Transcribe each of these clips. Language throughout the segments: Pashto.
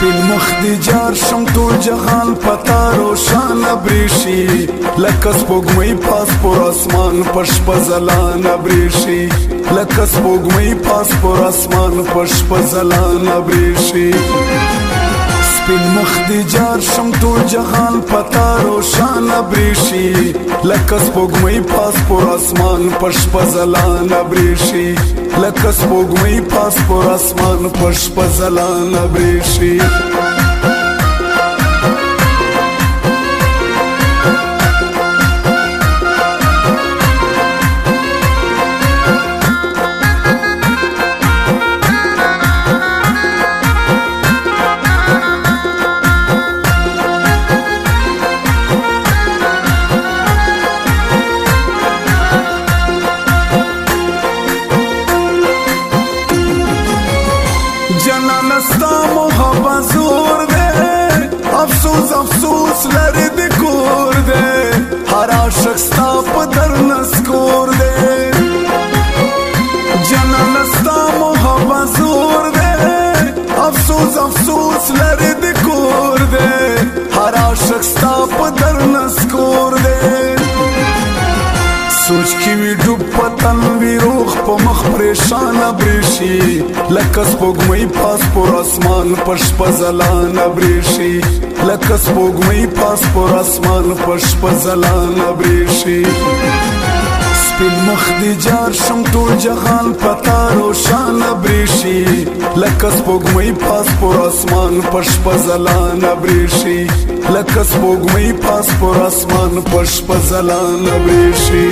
سپین مخ دی جار شم ټول جهان پتا روشان بریشي لکه سپوږمۍ پاس پر اسمان پشپ زلان بریشي لکه سپوږمۍ پاس پر اسمان پشپ زلان بریشي سپین مخ دی جار شم ټول جهان پتا روشان بریشي لکه سپوږمۍ پاس پر اسمان پشپ زلان بریشي لکه سپوږمۍ پاس پر اسمان پشپ زلان بریشي جنانستا محبت زور دے افسوس افسوس لري د کور دے هر عاشق ستا په در نسکور دے جنانستا محبت زور دے افسوس افسوس لري د کور دے هر عاشق ستا په در نسکور دے سوچ کی وی ډوب پتن وی روح په مخ پریشان بریشي لکه سپوږمۍ پاس پر اسمان پشپ زلان بریشي لکه سپوږمۍ پاس پر اسمان پشپ زلان بریشي سپین مخ دی جار شم ټول جهان پتا روشان بریشي لکه سپوږمۍ پاس پر اسمان پشپ زلان بریشي لکه سپوږمۍ پاس پر اسمان پشپ زلان بریشي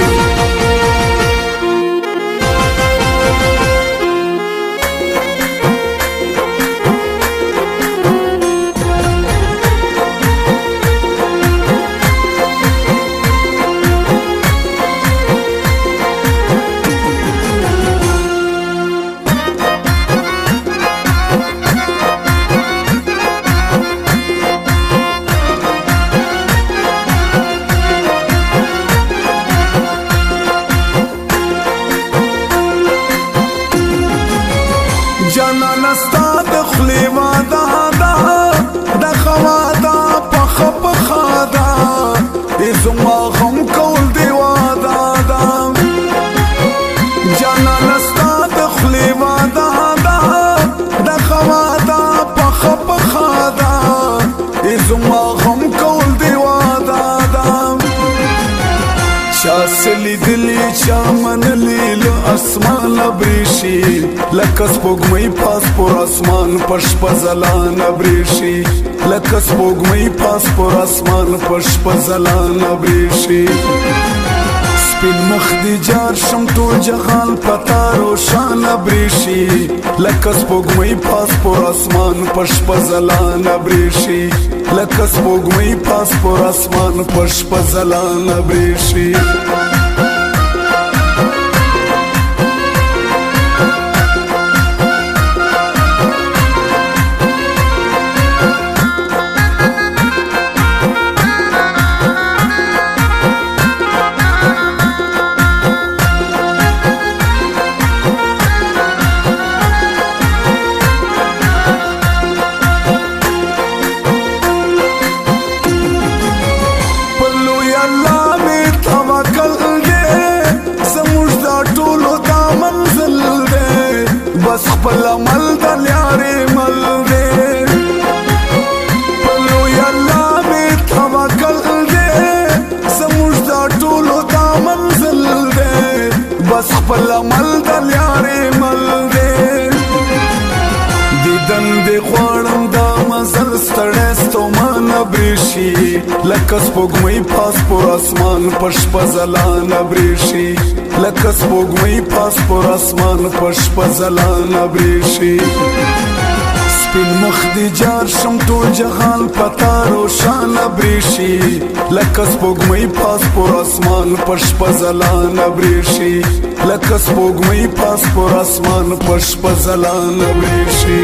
جنانستا د خلی وادا دا د خوادا پخ پخادا ایزما هم کول دی وادا دا جنانستا د خلی وادا دا د خوادا پخ پخادا ایزما هم کول دی وادا دا شاسلی دلی چا منلی له اسمان بریشي لکه سپوږمۍ پاس پر اسمان پشپ زلان بریشي لکه سپوږمۍ پاس پر اسمان پشپ زلان بریشي سپین مخ دی جار شم ټول جهان پتا روشان بریشي لکه سپوږمۍ پاس پر اسمان پشپ زلان بریشي لکه سپوږمۍ پاس پر اسمان پشپ زلان بریشي بس خپل عمل د لارې مل دې پلو یالله مې توکل دې زموږ دا ټولو دا منزل دې بس خپل عمل د لارې مل دې دیدن دې غواړم دا مزل ستړی ستومان بریشي لکه سپوږمۍ پاس پر اسمان پشپ زلان بریشي لکه سپوږمۍ پاس پر اسمان پشپ زلان بریشي سپین مخ دی جار شم ټول جهان پتا روشان بریشي لکه سپوږمۍ پاس پر اسمان پشپ زلان بریشي لکه سپوږمۍ پاس پر اسمان پشپ زلان بریشي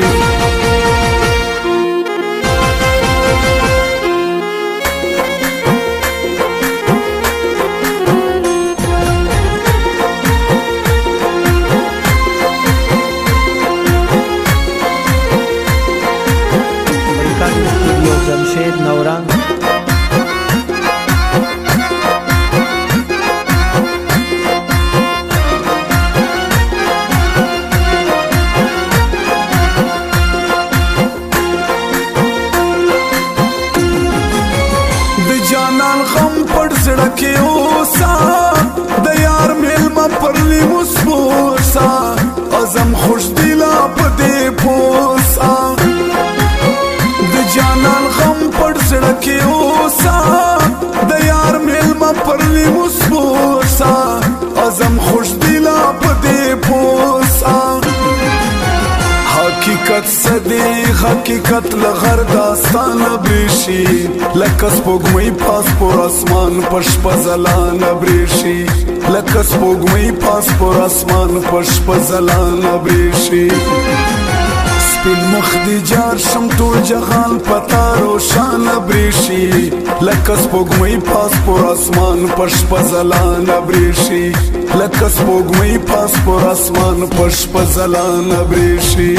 جمشید نورنگ جانان غم پړ زړه کې اوسا د یار میلمه پرلی مسبوسا ازم خوش دلا پدې پوسا د جانان غم پړ زړه کې اوسا د یار میلمه پرلی مسبوسا ازم خوش دلا پدې پوسا حقیقت سدی حقیقت لغر داستان بریشی لکس پوگمئی پاسپور اسمان پشپ زلان بریشی لکس پوگمئی پاسپور اسمان پشپ زلان بریشی سپین مخ دی جار شم ټول جهان پتا روشان بریشی لکس پوگمئی پاسپور اسمان پشپ زلان بریشی لکس پوگمئی پاسپور اسمان پشپ زلان بریشی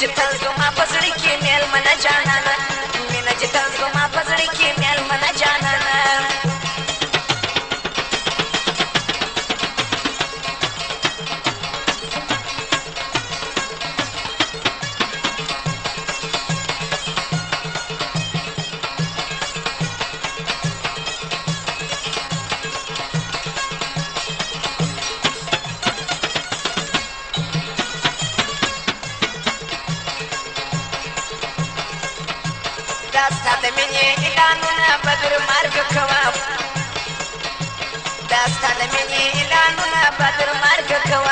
جتل زما پزړی کې میل من جانانا مینا جتل زما پزړی کې میل من جانانا داستا د مینې اعلانونه بدر مرګ کوم داستا د مینې اعلانونه بدر مرګ کوم